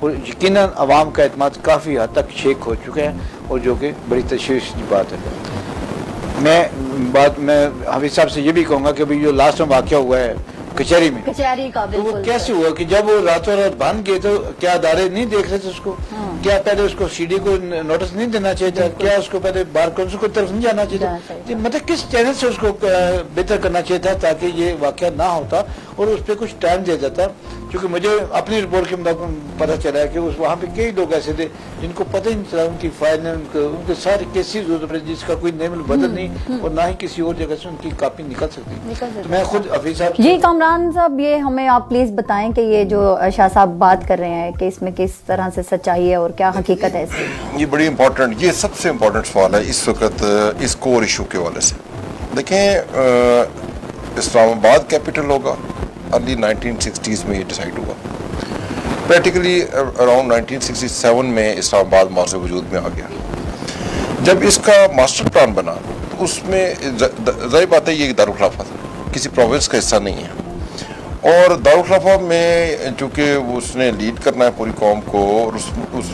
اور یقیناً عوام کا اعتماد کافی حد تک شیک ہو چکا ہے، اور جو کہ بڑی تشویش کی بات ہے۔ میں حفیظ صاحب سے یہ بھی کہوں گا کہ جو لاسٹ میں واقعہ ہوا ہے کچہری میں، کچہری کا تو وہ بالکل کیسے ہوا کہ جب وہ راتوں رات بند گئے تو کیا ادارے نہیں دیکھ رہے تھے اس کو؟ کیا پہلے اس کو سی ڈی کو نوٹس نہیں دینا چاہیے تھا؟ کیا اس کو پہلے بار کونسل کو طرف نہیں جانا چاہیے تھا؟ مطلب کس چینل سے اس کو بہتر کرنا چاہیے تھا تاکہ یہ واقعہ نہ ہوتا اور اس پہ کچھ ٹائم دیا جاتا؟ کیونکہ مجھے اپنی رپورٹ کے مطابق پتہ چلا ہے کہ وہاں پہ کئی لوگ ایسے تھے جن کو پتہ ہی نہیں چلا، ان کی فائل ان کے سارے کیسز جس کا کوئی نیم بدل نہیں اور نہ ہی کسی اور جگہ سے ان کی کاپی نکل سکتی۔ تو میں خود حفیظ صاحب جی کامران صاحب، یہ ہمیں آپ پلیز بتائیں کہ یہ جو شاہ صاحب بات کر رہے ہیں کہ اس میں کس طرح سے سچائی ہے اور کیا حقیقت ہے اس کی؟ یہ بڑی امپورٹنٹ، یہ سب سے امپورٹنٹ سوال ہے اس وقت اس کور ایشو کے حوالے سے۔ دیکھیں، اسلام آباد کیپٹل ہوگا، ارلی 1960s میں یہ ڈیسائیڈ ہوا۔ پریکٹیکلی اراؤنڈ 1967 میں اسلام آباد معاذ وجود میں آ گیا۔ جب اس کا ماسٹر پلان بنا تو اس میں ظاہر بات ہے یہ دارالخلافہ تھا، کسی پروونس کا حصہ نہیں ہے، اور دارالخلافہ میں چونکہ اس نے لیڈ کرنا ہے پوری قوم کو اور اس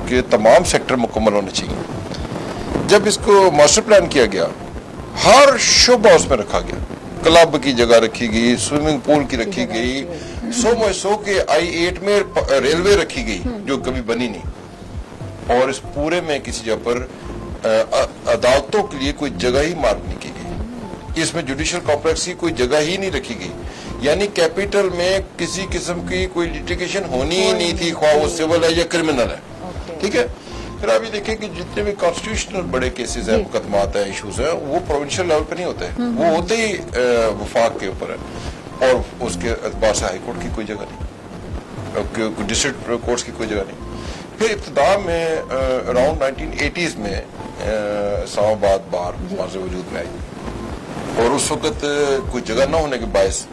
کے تمام سیکٹر مکمل ہونے چاہیے۔ جب اس کو ماسٹر پلان کیا گیا، ہر شعبہ اس میں رکھا گیا، کلب کی جگہ رکھی گئی، سوئمنگ پول کی رکھی گئی، سو کے I-8 میں ریلوے رکھی گئی جو کبھی بنی نہیں، اور اس پورے میں کسی جگہ پر عدالتوں کے لیے کوئی جگہ ہی مارک نہیں کی گئی، اس میں جوڈیشل کمپلیکس کی کوئی جگہ ہی نہیں رکھی گئی، یعنی کیپٹل میں کسی قسم کی کوئی لیٹیگیشن ہونی ہی نہیں تھی، خواہ وہ سول ہے یا کرمنل ہے، ٹھیک ہے۔ پھر آپ یہ دیکھیں کہ جتنے بھی کانسٹیٹیوشنل بڑے کیسز ہیں، مقدمات ہیں، ایشوز ہیں، وہ پروونشل لیول پہ نہیں ہوتے، وہ ہوتے ہی وفاق کے اوپر ہے، اور اس کے اعتبار سے ہائی کورٹ کی کوئی جگہ نہیں، ڈسٹرکٹ کورٹس کی کوئی جگہ نہیں۔ پھر ابتدا میں اراؤنڈ 1980s میں اسلام آباد بار معاذ وجود میں آئی، اور اس وقت کوئی جگہ نہ ہونے کے باعث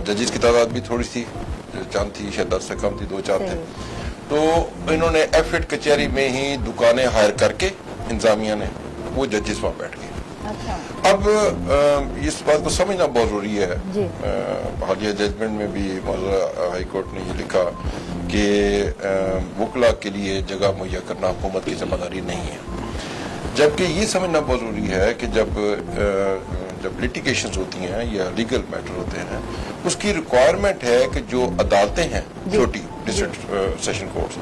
ججز کی تعداد بھی تھوڑی سی چند تھی، شاید 10 سے کم تھی، 2-4 تھے، تو انہوں نے ایف-8 کچہری میں ہی دکانیں ہائر کر کے انتظامیہ نے وہ ججز وہاں بیٹھ گئے۔ اب اس بات کو سمجھنا بہت ضروری ہے، حالیہ ججمنٹ میں بھی ہائی کورٹ نے یہ لکھا کہ وکلا کے لیے جگہ مہیا کرنا حکومت کی ذمہ داری نہیں ہے، جبکہ یہ سمجھنا بہت ضروری ہے کہ جب لیٹیگیشنز ہوتی ہیں یا لیگل میٹر ہوتے ہیں، اس کی ریکوائرمنٹ ہے کہ جو عدالتیں ہیں چھوٹی ڈسٹرکٹ سیشن کورٹس،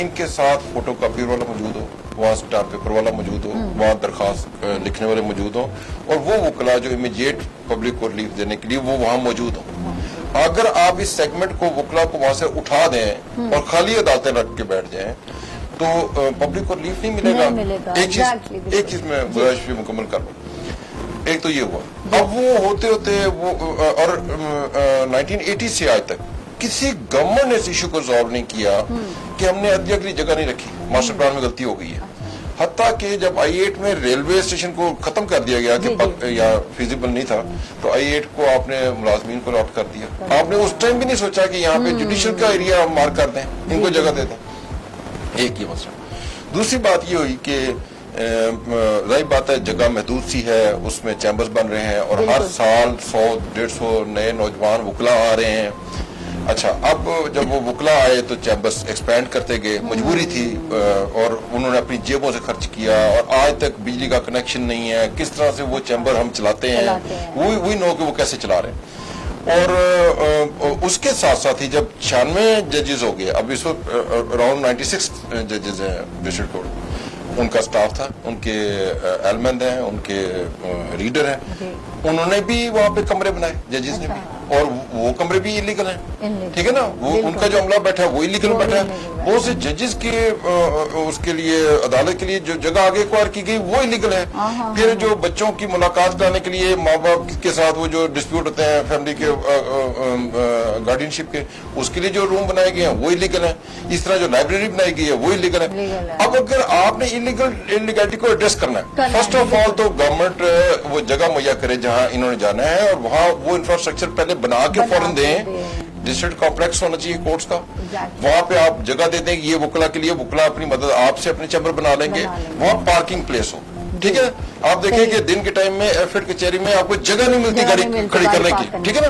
ان کے ساتھ فوٹو کاپی والا موجود ہو، وہاں اسٹامپ پیپر والا موجود ہو، وہاں درخواست لکھنے والے موجود ہوں، اور وہ وکلا جو امیڈیٹ پبلک کو ریلیف دینے کے لیے وہ وہاں موجود ہوں۔ اگر آپ اس سیگمنٹ کو وکلا کو وہاں سے اٹھا دیں اور خالی عدالتیں رکھ کے بیٹھ جائیں تو پبلک کو ریلیف نہیں ملے گا۔ ایک چیز میں گزارش بھی مکمل کر لوں، ایک تو یہ ہوا، اب وہ ہوتے ہوتے وہ اور 1980 سے آج تک کسی گورنمنٹ نے اس ایشو کو ریزالو نہیں کیا کہ ہم نے عدلیہ کے لیے جگہ نہیں رکھی، ماسٹر پلان میں غلطی ہو گئی ہے، حتیٰ کہ جب I-8 میں ریلوے اسٹیشن کو ختم کر دیا گیا کہ یا فیزیبل نہیں تھا تو I-8 کو آپ نے ملازمین کو الاٹ کر دیا، آپ نے اس ٹائم بھی نہیں سوچا کہ یہاں پہ جوڈیشل کا ایریا مارک کر دیں، ان کو جگہ دے دیں۔ ایک یہ مسئلہ۔ دوسری بات یہ ہوئی کہ ظاہر بات ہے جگہ محدود سی ہے، اس میں چیمبرز بن رہے ہیں اور ہر سال 100-150 نئے نوجوان وکلا آ رہے ہیں۔ اچھا، اب جب وہ وکلا آئے تو چیمبرز ایکسپینڈ کرتے گئے، مجبوری تھی، اور انہوں نے اپنی جیبوں سے خرچ کیا، اور آج تک بجلی کا کنیکشن نہیں ہے، کس طرح سے وہ چیمبر ہم چلاتے ہیں وہی نو کہ وہ کیسے چلا رہے ہیں۔ اور اس کے ساتھ ساتھ ہی جب 96 ججز ہو گئے، اب اس وقت اراؤنڈ 96 ججز ہیں ڈسٹرکٹ کورٹ، ان کا سٹاف تھا، ان کے ایلمند ہیں، ان کے ریڈر ہیں، انہوں نے بھی وہاں پہ کمرے بنائے، ججز نے بھی، اور وہ کمرے بھی انلیگل ہیں، ٹھیک ہے نا، وہ ان کا جو عملہ بیٹھا ہے وہ انلیگل بیٹھا ہے، بہت سے ججز کے اس کے لیے عدالت کے لیے جو جگہ آگے ایکوائر کی گئی وہ انلیگل ہے۔ پھر جو بچوں کی ملاقات کرانے کے لیے ماں باپ کے ساتھ وہ جو ڈسپیوٹ ہوتے ہیں فیملی کے گارڈین شپ کے، اس کے لیے جو روم بنائے گئے ہیں وہ انلیگل ہیں، اس طرح جو لائبریری بنائی گئی ہے وہ انلیگل ہے۔ اب اگر آپ نے انلیگلٹی کو ایڈریس کرنا ہے، فرسٹ آف آل تو گورنمنٹ وہ جگہ مہیا کرے جہاں انہوں نے جانا ہے، اور وہاں وہ انفراسٹرکچر پہلے بنا کے فوراً دیں، ڈسٹرکٹ کمپلیکس ہونا چاہیے کورٹس کا، وہاں پہ آپ جگہ دے دیں کہ یہ وکلا کے لیے، وکلا اپنی مدد آپ سے اپنے چیمبر بنا لیں گے، وہاں پارکنگ پلیس ہو، ٹھیک ہے۔ آپ دیکھیں کہ دن کے ٹائم میں ایف-8 کچہری میں آپ کو جگہ نہیں ملتی گاڑی کھڑی کرنے کی، ٹھیک ہے نا۔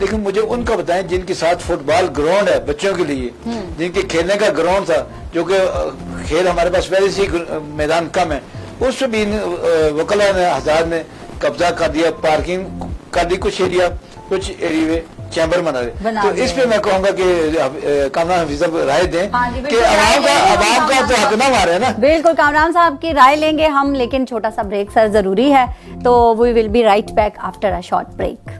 لیکن مجھے ان کا بتائیں جن کے ساتھ فٹ بال گراؤنڈ ہے بچوں کے لیے, جن کے کھیلنے کا گراؤنڈ تھا, جو کہ کھیل ہمارے پاس پہلے سے میدان کم ہے, اس میں بھی وکلا نے حضرات نے قبضہ کر دیا, پارکنگ کر دی کچھ ایریا, کچھ ایریے چیمبر بنا رہے. تو اس پہ میں کہوں گا کہ کامران حفیظ صاحب رائے دیں کہ عوام کا تو حق نہ مارے نا. بالکل, کامران صاحب کی رائے لیں گے ہم, لیکن چھوٹا سا بریک سر ضروری ہے, تو we will be right back after a short break.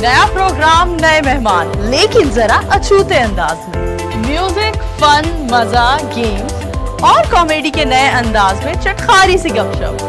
نیا پروگرام, نئے مہمان, لیکن ذرا اچھوتے انداز میں. میوزک, فن, مزہ, گیمز اور کامیڈی کے نئے انداز میں چٹخاری سی گپ شپ.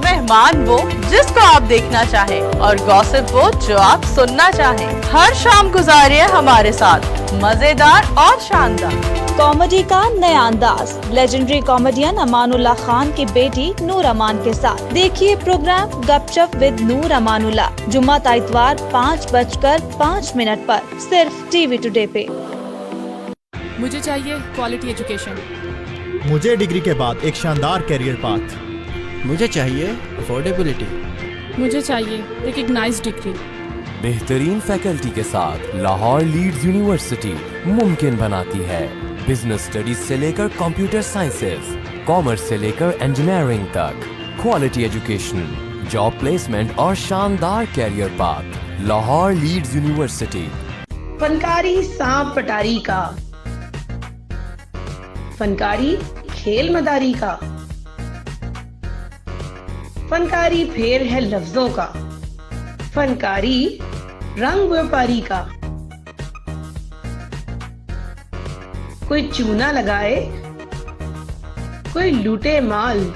مہمان وہ جس کو آپ دیکھنا چاہیں اور گوسپ وہ جو آپ سننا چاہیں. ہر شام گزارے ہمارے ساتھ مزیدار اور شاندار کامیڈی کا نیا انداز. لیجنڈری کامیڈین امان اللہ خان کی بیٹی نور امان کے ساتھ دیکھیے پروگرام گپ شپ ود نور امان اللہ, جمعہ تا اتوار 5:05 پر صرف ٹی وی ٹوڈے پہ. مجھے چاہیے کوالٹی ایجوکیشن. مجھے ڈگری کے بعد ایک شاندار کیریئر پاتھ. مجھے چاہیے افورڈیبلٹی. مجھے چاہیے ریکگنائزڈ ڈگری. بہترین فیکلٹی کے ساتھ لاہور لیڈز یونیورسٹی ممکن بناتی ہے بزنس اسٹڈیز سے لے کر کمپیوٹر سائنسز, کامرس سے لے کر انجینئرنگ تک. کوالٹی ایجوکیشن, جاب پلیسمنٹ اور شاندار career path. Lahore Leeds university. فنکاری سانپ پٹاری کا, فنکاری کھیل مداری کا, فنکاری پھیر ہے لفظوں کا, فنکاری رنگ ویپاری کا. کوئی چونا لگائے, کوئی لوٹے مال,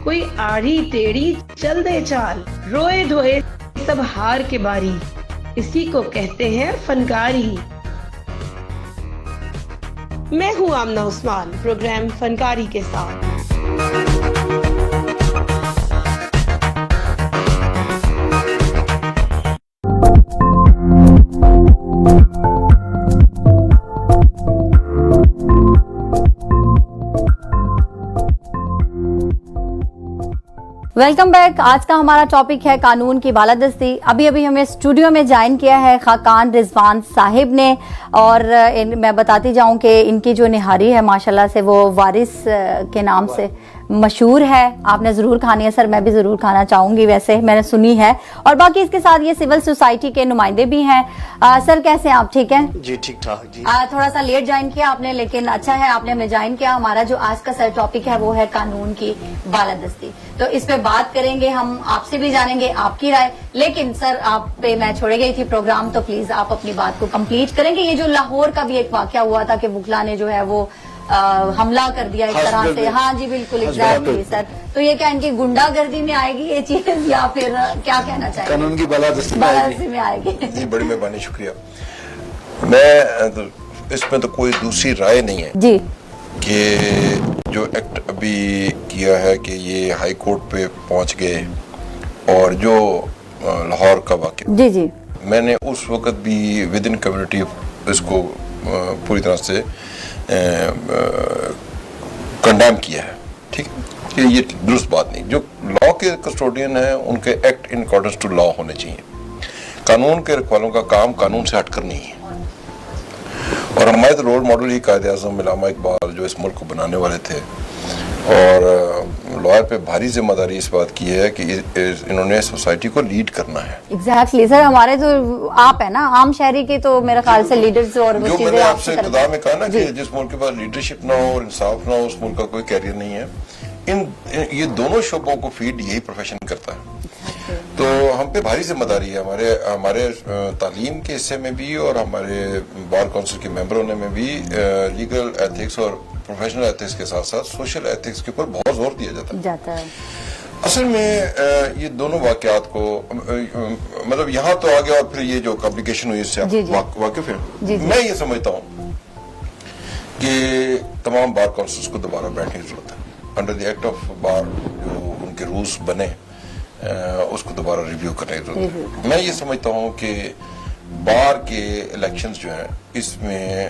کوئی آڑی ٹیڑھی چل دے چال. روئے دھوئے سب ہار کے باری, اسی کو کہتے ہیں فنکاری. میں ہوں آمنہ عثمان, پروگرام فنکاری کے ساتھ. Welcome back. آج کا ہمارا ٹاپک ہے قانون کی بالادستی. ابھی ہمیں اسٹوڈیو میں جوائن کیا ہے خاقان رضوان صاحب نے, اور میں بتاتی جاؤں کہ ان کی جو نہاری ہے ماشاءاللہ سے وہ وارث کے نام سے مشہور ہے. آپ نے ضرور کھانی ہے سر, میں بھی ضرور کھانا چاہوں گی, ویسے میں نے سنی ہے. اور باقی اس کے ساتھ یہ سول سوسائٹی کے نمائندے بھی ہیں. سر کیسے ہیں آپ, ٹھیک ہیں؟ جی ٹھیک ٹھاک. جی تھوڑا سا لیٹ جوائن کیا آپ نے, لیکن اچھا ہے آپ نے ہمیں جوائن کیا. ہمارا جو آج کا سر ٹاپک ہے وہ ہے قانون کی بالادستی. تو اس پہ بات کریں گے ہم, آپ سے بھی جانیں گے آپ کی رائے. لیکن سر آپ پہ میں چھوڑے گئی تھی پروگرام, تو پلیز آپ اپنی بات کو کمپلیٹ کریں گے. یہ جو لاہور کا بھی ایک واقعہ ہوا تھا کہ وکلا نے جو ہے وہ حملہ کر دیا ایک طرح سے. ہاں جی بالکل ایگزیکٹلی سر. تو یہ کیا ان کی گنڈا گردی میں آئے گی یہ چیز, یا پھر کیا کہنا چاہیے قانون کی بالادستی میں آئے گی؟ جی بڑی مہربانی, شکریہ. میں اس میں تو کوئی دوسری رائے نہیں ہے جی کہ جو ایکٹ ابھی کیا ہے کہ یہ ہائی کورٹ پہ پہنچ گئے, اور جو لاہور کا واقعہ, جی جی میں نے اس وقت بھی ود ان کمیونٹی اس کو پوری طرح سے کنڈیم کیا ہے. ٹھیک ہے کہ یہ درست بات نہیں. جو لا کے کسٹوڈین ہیں ان کے ایکٹ ان اکارڈنس ٹو لا ہونے چاہیے. قانون کے رکھوالوں کا کام قانون سے ہٹ کر نہیں ہے. اور ہمارے تو رول ماڈل ہی قائد اعظم علامہ اقبال جو اس ملک کو بنانے والے تھے, اور لائر پہ بھاری ذمہ داری اس بات کی ہے کہ انہوں نے سوسائٹی کو لیڈ کرنا ہے. ایگزیکٹلی سر, ہمارے جو آپ ہیں نا عام شہری کے, تو میرے خیال سے لیڈرز اور جو میں نے آپ سے ابتدا میں کہا نا کہ جس ملک کے پاس لیڈرشپ نہ ہو اور انصاف نہ ہو, اس ملک کا کوئی کیریئر نہیں ہے. یہ دونوں شعبوں کو فیڈ یہی پروفیشن کرتا ہے. تو ہم پہ بھاری ذمہ داری ہے ہمارے تعلیم کے حصے میں بھی, اور ہمارے بار کونسل کے ممبر ہونے میں بھی لیگل ایتھکس اور پروفیشنل ایتھکس کے ساتھ ساتھ سوشل ایتھکس کے اوپر بہت زور دیا جاتا ہے. اصل میں یہ دونوں واقعات کو مطلب یہاں تو آ گیا, اور پھر یہ جو کمپلیکیشن ہوئی اس سے آپ واقف ہیں. میں یہ سمجھتا ہوں کہ تمام بار کونسلز کو دوبارہ بیٹھنے کی ضرورت ہے. انڈر دی ایکٹ آف بار جو ان کے رولز بنے اس کو دوبارہ ریویو کرنے کی ضرورت ہے. میں یہ سمجھتا ہوں کہ بار کے الیکشنز جو ہیں اس میں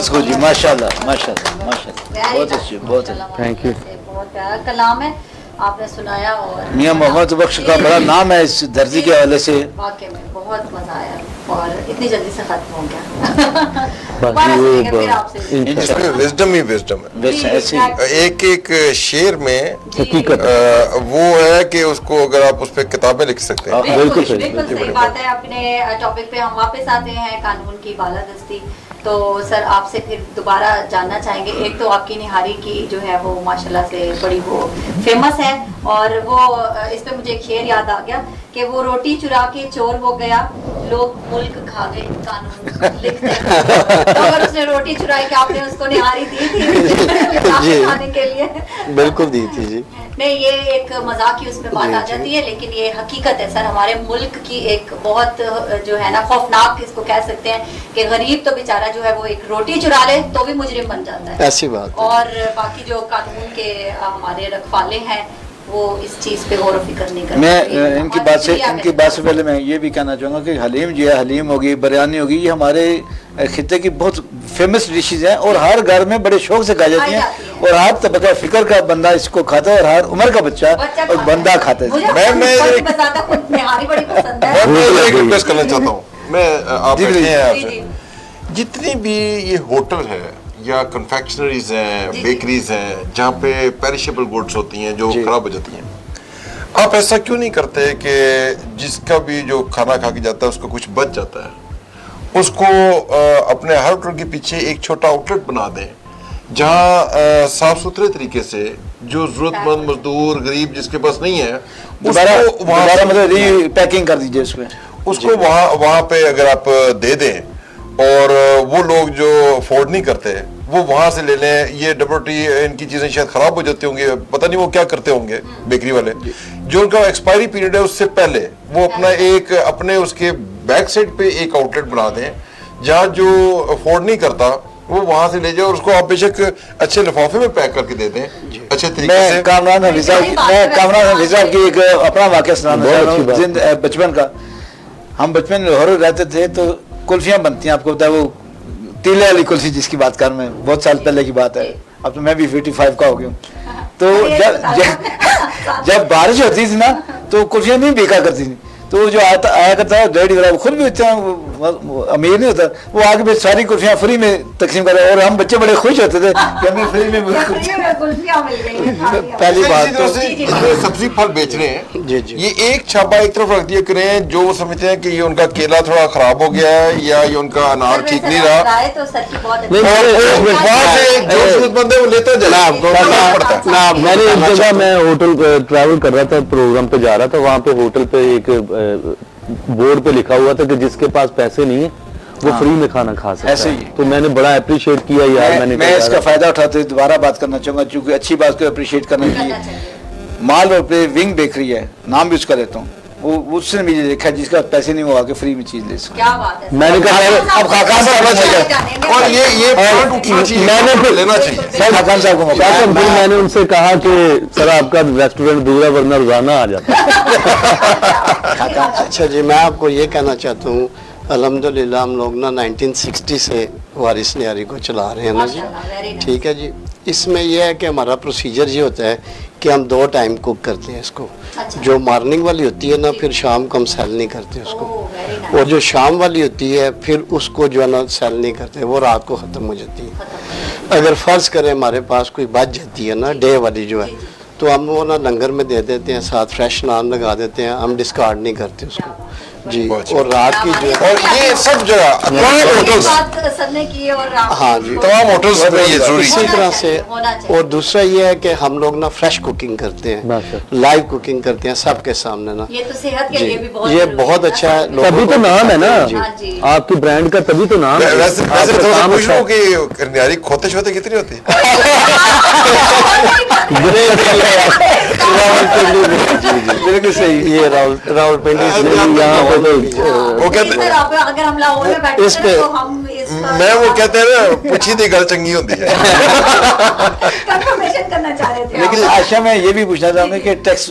بہت خوش جی ماشاءاللہ ماشاءاللہ ماشاءاللہ بہت اچھی بہت اچھی تھینک یو. بہت پیارا کلام ہے آپ نے سنایا اور میاں محمد بخش کا بڑا نام ہے اس درزی کے حوالے سے. واقعی میں بہت مزہ آیا اور اتنی جلدی سے ختم ہو گیا. وزڈم ہی وزڈم ہے. ایک ایک شعر میں حقیقت وہ ہے کہ اس کو اگر آپ اس پہ کتابیں لکھ سکتے ہیں. بالکل صحیح بات ہے. اپنے ٹاپک پہ ہم واپس آتے ہیں قانون کی بالادستی. تو سر آپ سے پھر دوبارہ جاننا چاہیں گے. ایک تو آپ کی نہاری کی جو ہے وہ ماشاءاللہ سے بڑی وہ فیمس ہے اور وہ اس پہ مجھے ایک شعر یاد آ گیا کہ وہ روٹی چرا کے چور ہو گیا لوگ ملک کھا گئے قانون لکھتے ہیں. تو اگر اس نے روٹی چرائی کہ آپ نے اس کو نہاری دی تھی کھانے کے لیے؟ بالکل دی تھی جی. نہیں یہ ایک مذاق کی اس میں بات آ جاتی ہے لیکن یہ حقیقت ہے سر. ہمارے ملک کی ایک بہت جو ہے نا خوفناک اس کو کہہ سکتے ہیں کہ غریب تو بیچارہ جو ہے وہ ایک روٹی چرا لے تو بھی مجرم بن جاتا ہے. ایسی بات. اور باقی جو قانون کے ہمارے رکھوالے ہیں وہ اس چیز پہ غور و فکر نہیں کرتے. میں ان کی بات سے پہلے میں یہ بھی کہنا چاہوں گا کہ حلیم جو ہے حلیم ہوگی بریانی ہوگی یہ ہمارے خطے کی بہت فیمس ڈشز ہیں اور ہر گھر میں بڑے شوق سے کھائی جاتی ہیں اور ہر طبقہ فکر کا بندہ اس کو کھاتا ہے اور ہر عمر کا بچہ اور بندہ کھاتا ہے. میں ریکویسٹ کرنا چاہتا ہوں. میں آپ جتنی بھی یہ ہوٹل ہے یا کنفیکشنریز ہیں بیکریز ہیں جہاں پہ پیریشیبل گوڈس ہوتی ہیں جو خراب ہو جاتی ہیں آپ ایسا کیوں نہیں کرتے کہ جس کا بھی جو کھانا کھا کے جاتا ہے اس کو کچھ بچ جاتا ہے اس کو اپنے ہر ہوٹل کے پیچھے ایک چھوٹا آؤٹ لیٹ بنا دیں جہاں صاف ستھرے طریقے سے جو ضرورت مند مزدور غریب جس کے پاس نہیں ہے پیکنگ کر دیجیے اس کو وہاں پہ اگر آپ دے دیں اور وہ لوگ جو افورڈ نہیں کرتے وہ وہاں سے لے لیں. یہ ڈبل ان کی چیزیں شاید خراب ہو جاتی ہوں گی پتہ نہیں وہ کیا کرتے ہوں گے بیکری والے جو ان کا ایکسپائری پیریڈ ہے اس سے پہلے وہ اپنا ایک اپنے اس کے بیک سائڈ پہ ایک آؤٹ لیٹ بنا دیں جہاں جو افورڈ نہیں کرتا وہ وہاں سے لے جائے اور اس کو آپ بے شک اچھے لفافے میں پیک کر کے دے دیں اچھے طریقے سے. کامران حفیظ کی ایک اپنا واقعہ سنانا بچپن کا. ہم بچپن میں لاہور رہتے تھے تو کلفیاں بنتی ہیں آپ کو پتا ہے وہ تیلے والی کلفی جس کی بات کر میں بہت سال پہلے کی بات ہے اب تو میں بھی 55 کا ہو گیا ہوں. تو جب بارش ہوتی تھی نا تو کلفیاں نہیں بیکا کرتی تھی تو جو آیا کرتا ہے ڈیڈی والا وہ خود بھی اتنا امیر نہیں ہوتا وہ آگے بھی ساری کلفیاں فری میں تقسیم کر رہے اور ہم بچے بڑے خوش ہوتے تھے کہ ہمیں فری میں پہلی بات تو سبزی پھل بیچ رہے ہیں یہ ایک چھاپا ایک طرف رکھ دیا کریں جو وہ سمجھتے ہیں کہ یہ ان کا کیلا تھوڑا خراب ہو گیا ہے یا یہ ان کا انار ٹھیک نہیں رہا جو ضرورت مند ہے وہ لیتا جناب. میں نے ایک جگہ میں ہوٹل ٹریول کر رہا تھا پروگرام پہ جا رہا تھا وہاں پہ ہوٹل پہ ایک بورڈ پہ لکھا ہوا تھا کہ جس کے پاس پیسے نہیں ہیں وہ فری میں کھانا کھا سکتا ہے. تو میں نے بڑا اپریشیٹ کیا یار میں اس کا فائدہ اٹھاتے دوبارہ بات کرنا چاہوں گا چونکہ اچھی بات کو اپریشیٹ کرنا چاہیے. مال روڈ پہ ونگ بیکری ہے نام بھی اس کا لیتا ہوں وہ اس نے مجھے دیکھا جس کا پیسے نہیں وہ آ کے فری میں چیز لے سکتا. میں نے کہا اب خاقان صاحب اور یہ لینا چاہیے خاقان صاحب کو موقع. میں نے ان سے کہا کہ سر آپ کا ریسٹورینٹ دورا ورنہ روزانہ آ جاتا ہے. اچھا جی میں آپ کو یہ کہنا چاہتا ہوں الحمدللہ ہم لوگ نا 1960 سے وارث نہاری کو چلا رہے ہیں نا جی ٹھیک ہے جی. اس میں یہ ہے کہ ہمارا پروسیجر یہ ہوتا ہے کہ ہم 2 ٹائم کوک کرتے ہیں اس کو. جو مارننگ والی ہوتی ہے نا پھر شام کو ہم سیل نہیں کرتے اس کو اور جو شام والی ہوتی ہے پھر اس کو جو ہے نا سیل نہیں کرتے وہ رات کو ختم ہو جاتی ہے. اگر فرض کریں ہمارے پاس کوئی بچ جاتی ہے نا ڈے والی جو ہے تو ہم وہ نا لنگر میں دے دیتے ہیں ساتھ فریش نان لگا دیتے ہیں ہم ڈسکارڈ نہیں کرتے اس کو جی. اور رات کی جو اور یہ سب جگہ ہاں جی تمام ہوٹلس میں یہ ضروری اسی طرح سے. اور دوسرا یہ ہے کہ ہم لوگ نا فریش کوکنگ کرتے ہیں لائیو کوکنگ کرتے ہیں سب کے سامنے نا جی یہ بہت اچھا ہے. تبھی تو نام ہے نا آپ کی برانڈ کا تبھی تو نام ہے. ویسے پوچھ لوں کہ نہاری کھوتے شوتے کتنی ہوتی ہے بالکل صحیح. یہ راول پنڈی میں وہ کہتے ہیں نا پوچھی دی گل چنگی ہوتی ہے. لیکن عائشہ میں یہ بھی پوچھنا چاہوں گا کہ ٹیکس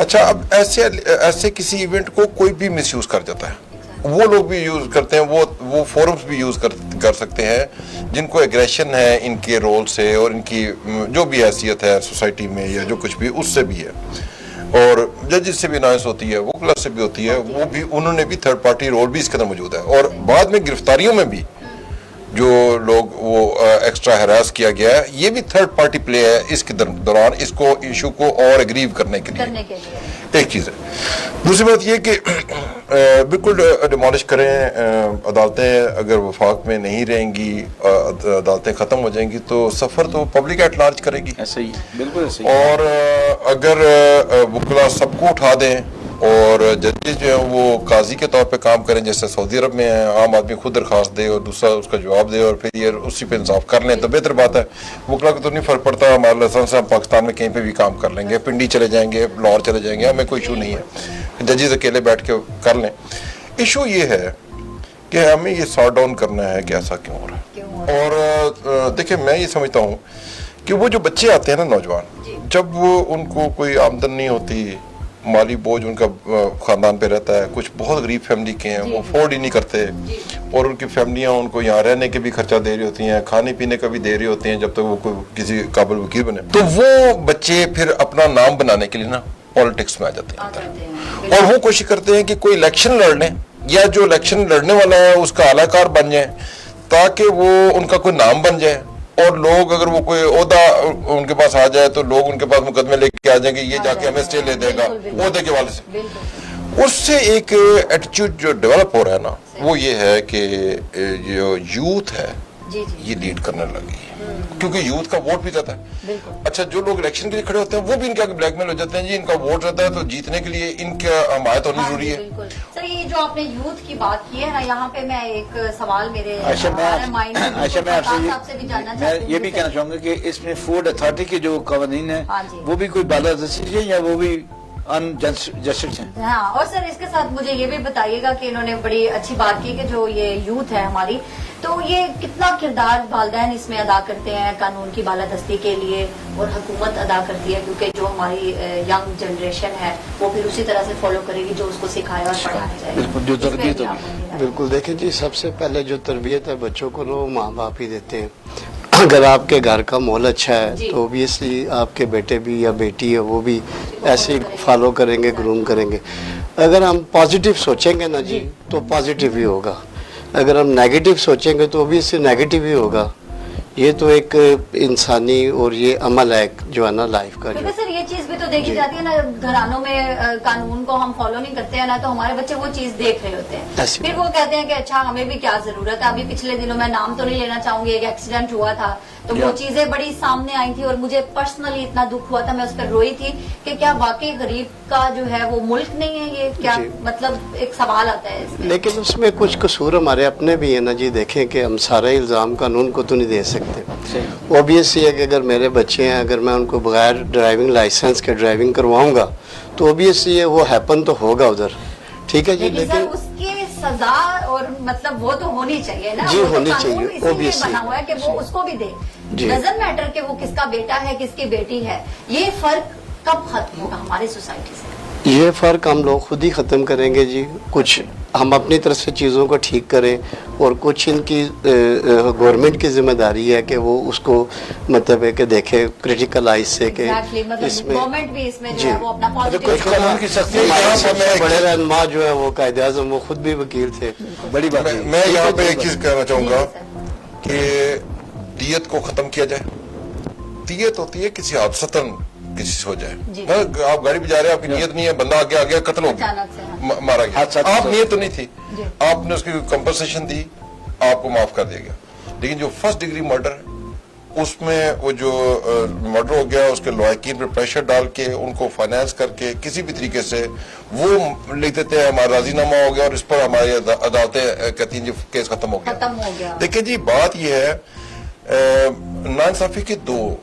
اچھا اب ایسے کسی ایونٹ کو کوئی بھی مس یوز کر جاتا ہے, وہ لوگ بھی یوز کرتے ہیں, وہ فورمز بھی یوز کر سکتے ہیں جن کو ایگریشن ہے ان کے رول سے اور ان کی جو بھی حیثیت ہے سوسائٹی میں یا جو کچھ بھی اس سے بھی ہے, اور ججز سے بھی نائس ہوتی ہے, وہ کلاس سے بھی ہوتی ہے, وہ بھی انہوں نے بھی تھرڈ پارٹی رول بھی اس کے اندر موجود ہے. اور بعد میں گرفتاریوں میں بھی جو لوگ وہ ایکسٹرا ہراس کیا گیا ہے, یہ بھی تھرڈ پارٹی پلے ہے اس کے دوران اس کو ایشو کو اور اگریو کرنے کے لیے. ایک چیز ہے. دوسری بات یہ کہ بالکل ڈیمالش کریں عدالتیں, اگر وفاق میں نہیں رہیں گی, عدالتیں ختم ہو جائیں گی تو سفر تو پبلک ایٹ لارج کرے گی. ایسا ہی بالکل ایسا ہی. اور اگر وکلا سب کو اٹھا دیں اور ججز جو ہیں وہ قاضی کے طور پہ کام کریں جیسے سعودی عرب میں ہیں, عام آدمی خود درخواست دے اور دوسرا اس کا جواب دے اور پھر یہ اسی پہ انصاف کر لیں تو بہتر بات ہے. وکلا کو تو نہیں فرق پڑتا, ہمارے لائسنس سے ہم پاکستان میں کہیں پہ بھی کام کر لیں گے, پنڈی چلے جائیں گے, لاہور چلے جائیں گے, ہمیں کوئی ایشو نہیں ہے, ججز اکیلے بیٹھ کے کر لیں. ایشو یہ ہے کہ ہمیں یہ سارٹ ڈاؤن کرنا ہے کہ ایسا کیوں ہو رہا ہے. اور دیکھیں میں یہ سمجھتا ہوں کہ وہ جو بچے آتے ہیں نا نوجوان, جب وہ ان کو کوئی آمدن نہیں ہوتی, مالی بوجھ ان کا خاندان پہ رہتا ہے, کچھ بہت غریب فیملی کے ہیں وہ افورڈ ہی نہیں کرتے, اور ان کی فیملیاں ان کو یہاں رہنے کے بھی خرچہ دے رہی ہوتی ہیں, کھانے پینے کا بھی دے رہی ہوتی ہیں جب تک وہ کوئی کسی قابل وکیل بنے, تو وہ بچے پھر اپنا نام بنانے کے لیے نا پالیٹکس میں آ جاتے ہیں اور وہ کوشش کرتے ہیں کہ کوئی الیکشن لڑ لیں یا جو الیکشن لڑنے والا ہے اس کا اعلی کار بن جائیں تاکہ وہ ان کا کوئی نام بن جائے, اور لوگ اگر وہ کوئی عہدہ ان کے پاس آ جائے تو لوگ ان کے پاس مقدمے لے کے آ جائیں گے, یہ جا کے ہمیں اسٹے لے دے گا عہدے کے والے سے. اس سے ایک ایٹیچیوڈ جو ڈیولپ ہو رہا ہے نا وہ یہ ہے کہ جو یوتھ ہے یہ لیڈ کرنے لگی ہے, کیونکہ یوتھ کا ووٹ بھی رہتا ہے. اچھا جو لوگ الیکشن کے لیے کھڑے ہوتے ہیں وہ بھی ان کے آگے بلیک میل ہو جاتے ہیں, جی ان کا ووٹ رہتا ہے تو جیتنے کے لیے ان کا حمایت ہونی ضروری ہے. سر یہ جو آپ نے یوتھ کی بات کی ہے نا, یہاں پہ میں ایک سوال میرے مائنڈ میں یہ بھی کہنا چاہوں گا کہ اس میں فوڈ اتھارٹی کے جو قوانین ہیں وہ بھی کوئی بالادستی ہے یا وہ بھی انجسٹڈ ہیں. ہاں, اور سر اس کے ساتھ مجھے یہ بھی بتائیے گا کہ انہوں نے بڑی اچھی بات کی کہ جو یہ یوتھ ہے ہماری, تو یہ کتنا کردار والدین اس میں ادا کرتے ہیں قانون کی بالادستی کے لیے, اور حکومت ادا کرتی ہے کیونکہ جو ہماری ینگ جنریشن ہے وہ پھر اسی طرح سے فالو کرے گی جو اس کو سکھایا اور پڑھایا جائے. بالکل دیکھیں جی, سب سے پہلے جو تربیت ہے بچوں کو وہ ماں باپ ہی دیتے ہیں. اگر آپ کے گھر کا ماحول اچھا ہے تو اوبیسلی آپ کے بیٹے بھی یا بیٹی ہے وہ بھی ایسے ہی فالو کریں گے, گروم کریں گے. اگر ہم پازیٹیو سوچیں گے نا جی تو پازیٹیو ہی ہوگا, اگر ہم نیگیٹیو سوچیں گے تو اوبیسلی نیگیٹو ہی ہوگا. یہ تو ایک انسانی اور یہ عمل ہے جو ہے نا لائف کا. کیونکہ سر یہ چیز بھی تو دیکھی جاتی ہے نا, گھرانوں میں قانون کو ہم فالو نہیں کرتے ہیں نا تو ہمارے بچے وہ چیز دیکھ رہے ہوتے ہیں, پھر وہ کہتے ہیں کہ اچھا ہمیں بھی کیا ضرورت ہے. ابھی پچھلے دنوں میں نام تو نہیں لینا چاہوں گی, ایک ایکسیڈنٹ ہوا تھا تو وہ چیزیں بڑی سامنے آئی تھی اور مجھے پرسنلی اتنا دکھ ہوا تھا, میں اس پر روئی تھی کہ کیا واقعی غریب کا جو ہے وہ ملک نہیں ہے, یہ کیا مطلب ایک سوال آتا ہے. لیکن اس میں کچھ قصور ہمارے اپنے بھی ہے نا جی. دیکھیں کہ ہم سارا الزام قانون کو تو نہیں دے سکتے. اوبیسلی ہے کہ اگر میرے بچے ہیں, اگر میں ان کو بغیر ڈرائیونگ لائسنس کے ڈرائیونگ کرواؤں گا تو اوبیسلی وہ ہیپن تو ہوگا ادھر, ٹھیک ہے جی. لیکن اس کی سزا اور مطلب وہ تو ہونی چاہیے نا, جی ہونی چاہیے. اوبیسلی بنا ہوا ہے کہ وہ اس کو بھی دے, ڈزنٹ میٹر کہ وہ کس کا بیٹا ہے کس کی بیٹی ہے. یہ فرق کب ختم ہوگا ہماری سوسائٹی سے؟ یہ فرق ہم لوگ خود ہی ختم کریں گے جی. کچھ ہم اپنی طرف سے چیزوں کو ٹھیک کریں اور کچھ ان کی گورنمنٹ کی ذمہ داری ہے کہ وہ اس کو مطلب ہے کہ دیکھے کریٹیکل آئیز سے کہ اس میں گورنمنٹ بھی اس میں جو ہے وہ اپنا بڑے رہنما جو ہے وہ قائد اعظم وہ خود بھی وکیل تھے. بڑی بات ہے. میں یہاں پہ ایک چیز کہنا چاہوں گا کہ دیت کو ختم کیا جائے. دیت ہوتی ہے کسی حادثتاً کسی سے ہو جائے, آپ گاڑی پہ جا رہے ہیں, آپ کی نیت نہیں ہے, بندہ آگے آ گیا, قتل ہو گیا, مارا گیا, آپ نیت تو نہیں تھی, آپ نے اس کی کمپنسیشن دی, آپ کو معاف کر دیا گیا. لیکن جو فرسٹ ڈگری مرڈر ہے اس میں وہ جو مرڈر ہو گیا اس کے لواحقین پر پریشر ڈال کے ان کو فائنانس کر کے کسی بھی طریقے سے وہ لکھ دیتے ہیں ہمارا راضی نامہ ہو گیا اور اس پر ہماری عدالتیں کہتی ہیں جی کیس ختم ہو گیا. دیکھیں جی بات یہ ہے, ناانصافی کے دو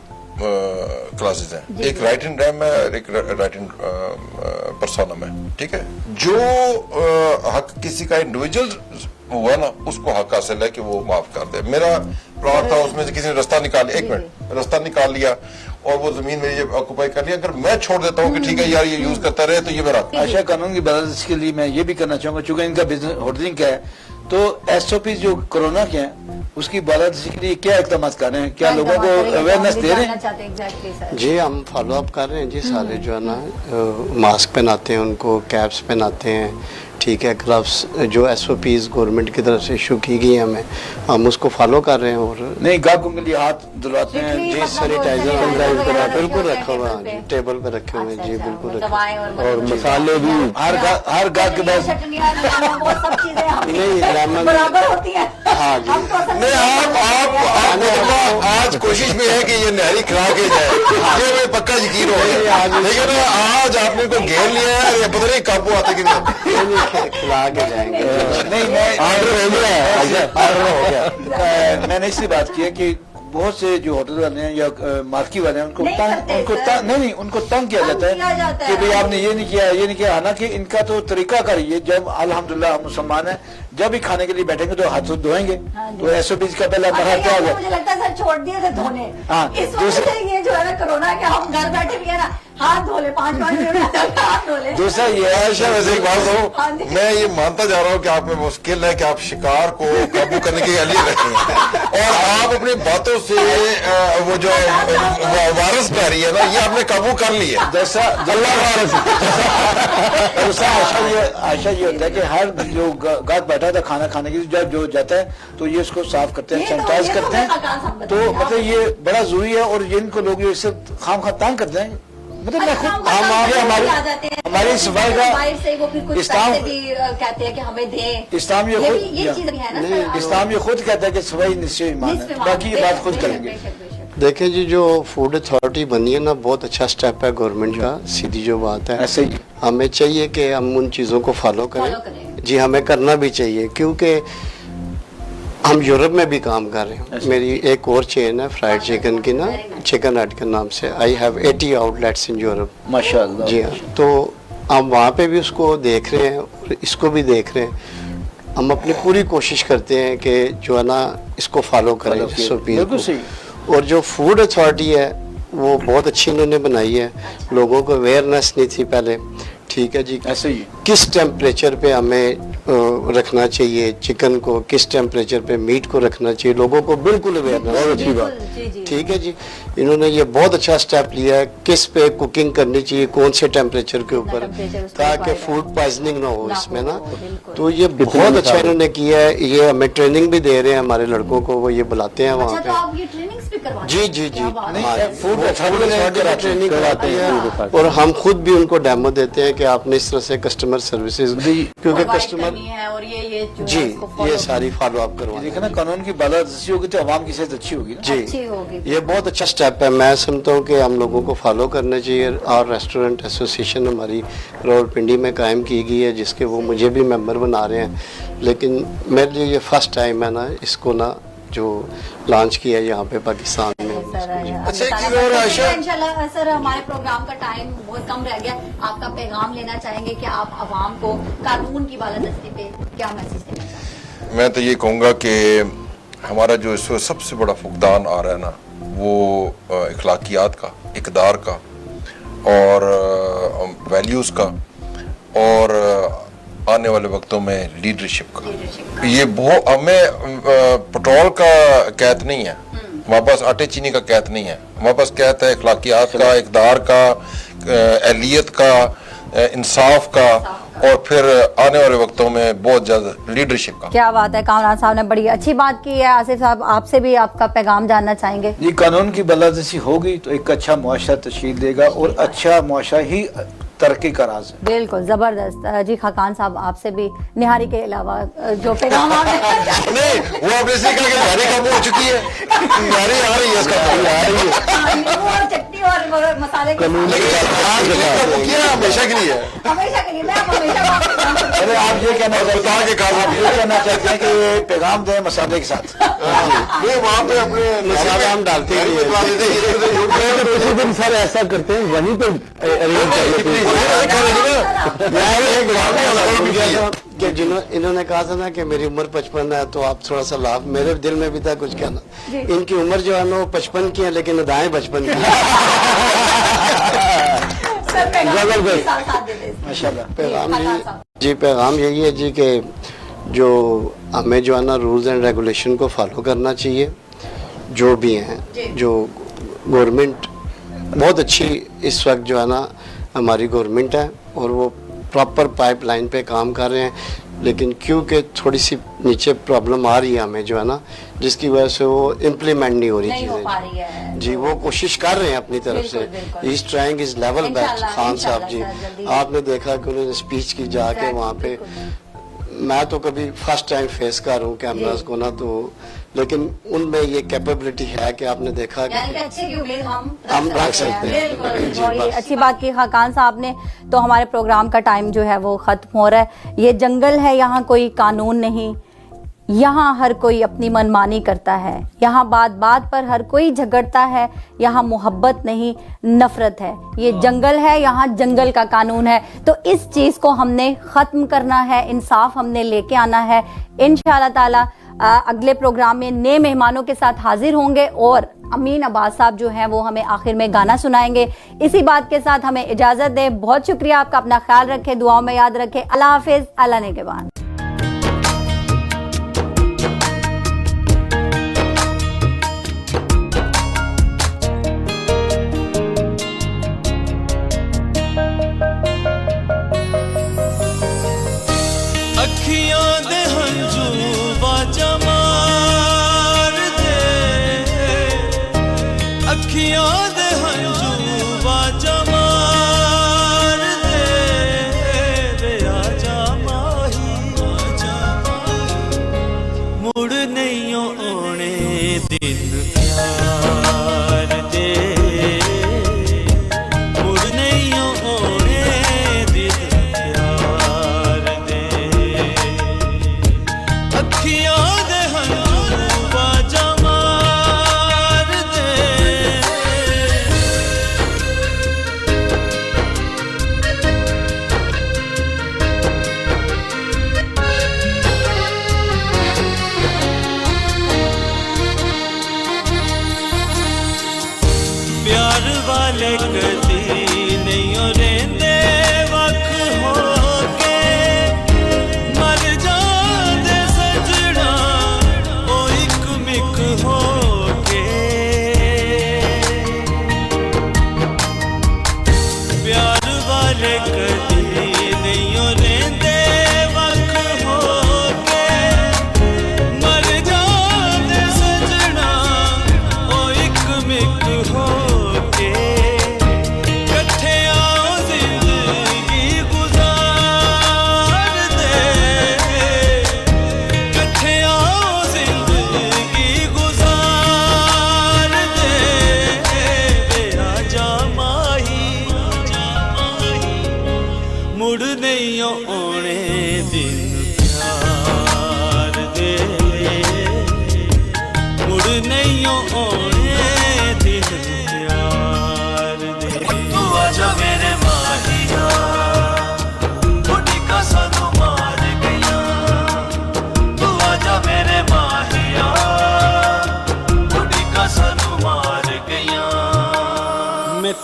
کلاسز ہیں, ایک رائٹ اینڈ ریم ہے اور ایک رائٹ اینڈ پرسونم ہے, ٹھیک ہے. جو حق کسی کا انڈیویجول ہوا نا اس کو حق حاصل ہے کہ وہ معاف کر دے. میرا پلاٹ تھا, اس میں سے کسی نے رستہ نکال لیا, ایک منٹ رستہ نکال لیا, اور وہ زمین میری آکوپائی کر لی, اگر میں چھوڑ دیتا ہوں کہ ٹھیک ہے یار یہ یوز کرتا رہے تو یہ میرا. عائشہ قانون کی بلادستی کے لیے میں یہ بھی کرنا چاہوں گا, چونکہ ان کا بزنس ہوٹلنگ کا ہے, تو ایس او پی جو کورونا کے ہیں اس کی بلادستی کے لیے کیا اقدامات کر رہے ہیں, کیا لوگوں کو اویئرنیس دے رہے ہیں؟ جی ہم فالو اپ کر رہے ہیں جی, سارے جو ہے نا ماسک پہناتے ہیں, ان کو کیپس پہناتے ہیں, ٹھیک ہے, گلوز جو ایس او پیز گورنمنٹ کی طرف سے ایشو کی گئی ہیں ہمیں, ہم اس کو فالو کر رہے ہیں. اور نہیں گاہکوں کے لیے ہاتھ دھلواتے ہیں جی, سینیٹائزر بالکل رکھا ہوا ہے, ٹیبل پہ رکھے ہوئے ہیں جی, بالکل, اور مسالے بھی ہر گاہک کے پاس نہیں لیمن, ہاں جی نہیں آپ آج کوشش میں ہے کہ یہ نہری کھلا کے جائے, یہ میں پکا یقین ہو گیا, لیکن آج آپ نے تو گھیر لیا ہے, یہ پتہ نہیں قابو آتے کہ نہیں کھلا کے جائیں گے. نہیں میں نے اس لیے بات کی ہے کہ بہت سے جو ہوٹل والے ہیں یا مارکی والے ہیں ان کو تنگ کیا جاتا ہے کہ بھئی آپ نے یہ نہیں کیا, حالانکہ ان کا تو طریقہ کار یہ, جب الحمدللہ ہم مسلمان ہیں جب بھی کھانے کے لیے بیٹھیں گے تو ہاتھ دھوئیں گے, تو ایس او پیز کا پہلا مرحلہ کیا ہوگا؟ مجھے لگتا ہے سر چھوڑ دیے تھے دھونے, اس وجہ سے یہ جو ہے نا کورونا کے ہم گھر بیٹھے بھی ہے نا ہاتھ دھو لے, 5 منٹ ہاتھ دھو لے. دوسرا یہ عائشہ ویسے ایک بات ہوں, میں یہ مانتا جا رہا ہوں کہ آپ میں وہ اسکل ہے کہ آپ شکار کو قابو کرنے کے لیے رکھیں ہیں, اور آپ اپنی باتوں سے وہ جو وائرس پہ رہی ہے نا یہ آپ نے قابو کر لی ہے, جیسا اللہ وائرس. عائشہ یہ ہوتا ہے کہ ہر جو گاہک بیٹھا تھا کھانا کھانے کے لیے جب جو جاتا ہے تو یہ اس کو صاف کرتے ہیں, سینیٹائز کرتے ہیں, تو مطلب یہ بڑا ضروری ہے. اور جن کو لوگ اس سے خام خواہ تنگ کرتے ہیں, مطلب میں خود ہماری صفائی کا اسلام یہ خود کہتا ہے کہ صفائی نصف ایمان ہے, باقی یہ بات خود کریں گے. دیکھیں جی جو فوڈ اتھارٹی بنی ہے نا بہت اچھا سٹیپ ہے گورنمنٹ کا, سیدھی جو بات ہے, ایسے ہی ہمیں چاہیے کہ ہم ان چیزوں کو فالو کریں. جی ہمیں کرنا بھی چاہیے, کیونکہ ہم یورپ میں بھی کام کر رہے ہیں. میری ایک اور چین ہے فرائیڈ چکن کی نا, چکن ہٹ کے نام سے, I have 80 out let's in Europe. ماشاء اللہ. جی ہاں, تو ہم وہاں پہ بھی اس کو دیکھ رہے ہیں اور اس کو بھی دیکھ رہے ہیں. ہم اپنی پوری کوشش کرتے ہیں کہ جو ہے نا اس کو فالو کریں. اور جو فوڈ اتھارٹی ہے وہ بہت اچھی انہوں نے بنائی ہے, لوگوں کو اویئرنیس نہیں تھی پہلے, ٹھیک ہے جی, ایسے ہی کس ٹیمپریچر پہ ہمیں رکھنا چاہیے چکن کو, کس ٹیمپریچر پہ میٹ کو رکھنا چاہیے, لوگوں کو بالکل اویئرنیس. بہت اچھی بات, ٹھیک ہے جی, انہوں نے یہ بہت اچھا سٹیپ لیا ہے, کس پہ کوکنگ کرنی چاہیے, کون سے ٹیمپریچر کے اوپر, تاکہ فوڈ پوائزننگ نہ ہو اس میں نا. تو یہ بہت اچھا انہوں نے کیا ہے. یہ ہمیں ٹریننگ بھی دے رہے ہیں ہمارے لڑکوں کو, وہ یہ بلاتے ہیں وہاں پہ. جی جی جی, فوڈ ٹریننگ کراتے ہیں, اور ہم خود بھی ان کو ڈیمو دیتے ہیں کہ آپ نے اس طرح سے کسٹمر سروسز, کیونکہ کسٹمر جی یہ ساری فالو اپ کروانا. دیکھیں نا قانون کی بالادستی ہوگی تو عوام کی صحت اچھی ہوگی. جی یہ بہت اچھا سٹیپ ہے, میں سمجھتا ہوں کہ ہم لوگوں کو فالو کرنا چاہیے. اور ریسٹورنٹ ایسوسیشن ہماری راولپنڈی میں قائم کی گئی ہے, جس کے وہ مجھے بھی ممبر بنا رہے ہیں, لیکن میرے لیے یہ فرسٹ ٹائم ہے نا اس کو نا جو لانچ کیا ہے یہاں پہ پاکستان میں. انشاءاللہ سر ہمارے پروگرام کا ٹائم بہت کم رہ گیا, آپ کا پیغام لینا چاہیں گے کہ آپ عوام کو قانون کی بالادستی پہ کیا میسج دینا چاہیں گے؟ میں تو یہ کہوں گا کہ ہمارا جو اس وقت سب سے بڑا فقدان آ رہا ہے نا وہ اخلاقیات کا, اقدار کا, اور ویلیوز کا, اور آنے والے وقتوں میں لیڈرشپ کا. یہ بہت, ہمیں پٹرول کا قید نہیں ہے, ہمارے پاس آٹے چینی کا قید نہیں ہے, ہمارے پاس قید ہے اخلاقیات کا, اقدار کا, اہلیت کا, انصاف کا, اور پھر آنے والے وقتوں میں بہت زیادہ لیڈرشپ کا. کیا بات ہے, کامران صاحب نے بڑی اچھی بات کی ہے. آصف صاحب آپ سے بھی آپ کا پیغام جاننا چاہیں گے. جی قانون کی بالادستی ہوگی تو ایک اچھا معاشرہ تشکیل دے گا, اور اچھا معاشرہ ہی ترقی کا راز ہے. بالکل زبردست. جی خاقان صاحب آپ سے بھی نہاری کے علاوہ جو پیغام آپ نہیں, وہ آپ نے کہا کہ نہاری کب ہو چکی ہے, نہاری آ رہی ہے, اس کا آ رہی ہے, چٹنی اور مسالے کے ہمیشہ کے لیے, ہمیشہ کے لیے. میں ہمیشہ ارے آپ یہ کہنا چاہتے ہیں کہ یہ پیغام دیں مسالے کے ساتھ, وہاں پہ اپنے مسالے ہم ڈالتے ہیں. سر ایسا کرتے ہیں وہیں پہ کہ انہوں نے کہا تھا نا کہ میری عمر 55 ہے تو آپ تھوڑا سا لاف, میرے دل میں بھی تھا کچھ کہنا. ان کی عمر جو ہے نا وہ 55 کی ہے لیکن ادائیں 55 کی ہیں. پیغام جی پیغام یہی ہے جی کہ جو ہمیں جو ہے نا رولز اینڈ ریگولیشن کو فالو کرنا چاہیے جو بھی ہیں. جو گورنمنٹ بہت اچھی اس وقت جو ہے نا ہماری گورنمنٹ ہے اور وہ پراپر پائپ لائن پہ کام کر رہے ہیں, لیکن کیونکہ تھوڑی سی نیچے پرابلم آ رہی ہے ہمیں جو ہے نا جس کی وجہ سے وہ امپلیمنٹ نہیں ہو رہی چیزیں. جی وہ کوشش کر رہے ہیں اپنی طرف سے. He is trying his level best. Khan صاحب جی آپ نے دیکھا کہ انہوں نے اسپیچ کی جا کے وہاں پہ, میں تو کبھی فرسٹ ٹائم فیس کر رہا ہوں کیمراز کو نا, تو لیکن ان میں یہ کیپیبلٹی ہے کہ آپ نے دیکھا کہ ہم رکھ سکتے ہیں. اچھی بات کی خاقان صاحب نے. تو ہمارے پروگرام کا ٹائم جو ہے وہ ختم ہو رہا ہے. یہ جنگل ہے, یہاں کوئی قانون نہیں, یہاں ہر کوئی اپنی منمانی کرتا ہے, یہاں بات بات پر ہر کوئی جھگڑتا ہے, یہاں محبت نہیں نفرت ہے. یہ جنگل ہے, یہاں جنگل کا قانون ہے. تو اس چیز کو ہم نے ختم کرنا ہے, انصاف ہم نے لے کے آنا ہے. انشاءاللہ تعالی اگلے پروگرام میں نئے مہمانوں کے ساتھ حاضر ہوں گے اور امین عباس صاحب جو ہیں وہ ہمیں آخر میں گانا سنائیں گے. اسی بات کے ساتھ ہمیں اجازت دیں. بہت شکریہ آپ کا, اپنا خیال رکھیں, دعاؤں میں یاد رکھیں. اللہ حافظ. اللہ نے کے بعد